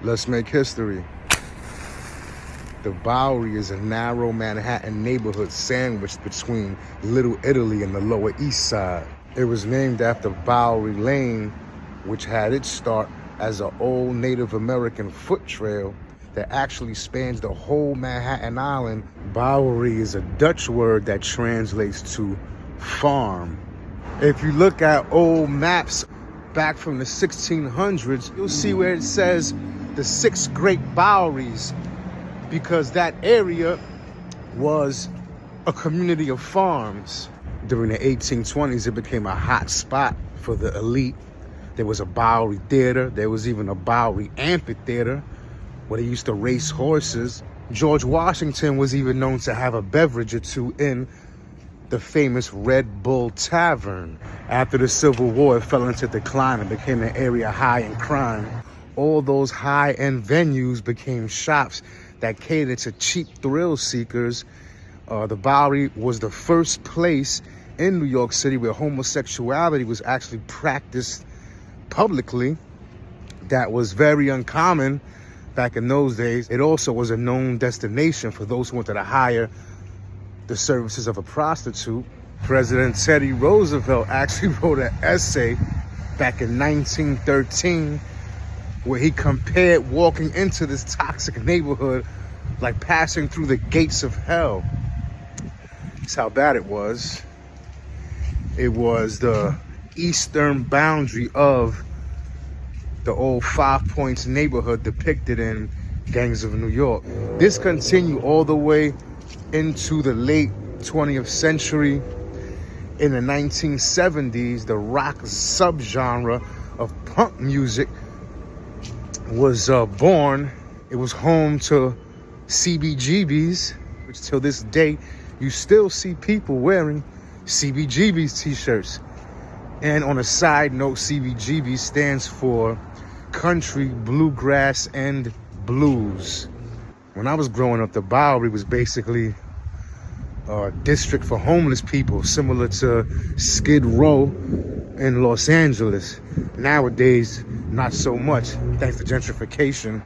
Let's make history. The Bowery is a narrow Manhattan neighborhood sandwiched between Little Italy and the Lower East Side. It was named after Bowery Lane, which had its start as an old Native American foot trail that actually spans the whole Manhattan Island. Bowery is a Dutch word that translates to farm. If you look at old maps back from the 1600s, you'll see where it says the 6 Great Boweries, because that area was a community of farms. During the 1820s, it became a hot spot for the elite. There was a Bowery theater. There was even a Bowery amphitheater where they used to race horses. George Washington was even known to have a beverage or two in the famous Red Bull Tavern. After the Civil War, it fell into decline and became an area high in crime. All those high-end venues became shops that catered to cheap thrill seekers. The Bowery was the first place in New York City where homosexuality was actually practiced publicly. That was very uncommon back in those days. It also was a known destination for those who wanted to hire the services of a prostitute. President Teddy Roosevelt actually wrote an essay back in 1913 where he compared walking into this toxic neighborhood like passing through the gates of hell. That's how bad it was. It was the eastern boundary of the old 5 Points neighborhood depicted in Gangs of New York. This continued all the way into the late 20th century. In the 1970s, the rock subgenre of punk music was born. It was home to CBGBs, which till this day, you still see people wearing CBGBs t-shirts. And on a side note, CBGB stands for Country, Bluegrass, and Blues. When I was growing up, the Bowery was basically a district for homeless people, similar to Skid Row in Los Angeles. Nowadays, not so much, thanks to gentrification.